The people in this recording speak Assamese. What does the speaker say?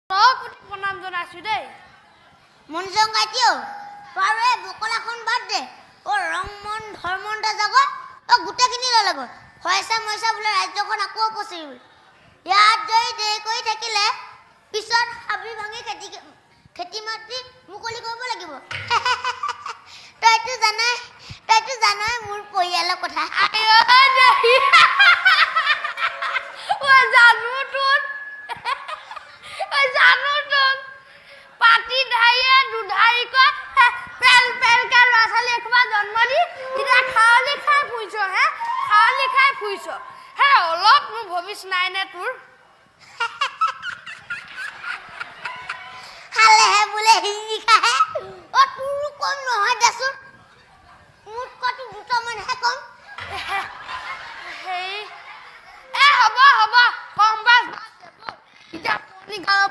প্ৰণাম জনাইছো দেই মনজং গাইতিও পারে বকলাখন বাদ দে ও রংমন ধর্মনটা জাগো ও গুটেখিনি লৈ লাগো হয়সা ময়সা বলে রাজ্যখন আকো পছিব ইয়াত জয় দেই কই থাকিলে পিছত হাবি ভাঙি খেতি মাটি মুকলি কৰিব লাগিব তইতো জানাই মোৰ পৰিয়ালৰ কথা আইও দেহি ও জানো তোন পাতি ধাইয়ে দুধাই কয় পেল পেল কে ল'ৰা-ছোৱালী একবা জন্ম দি ইটা খাৱলি খাই ফুৰিছ হে খাৱলি খাই ফুৰিছ হে অলপ মোৰ ভবিছ নাই নে তোৰ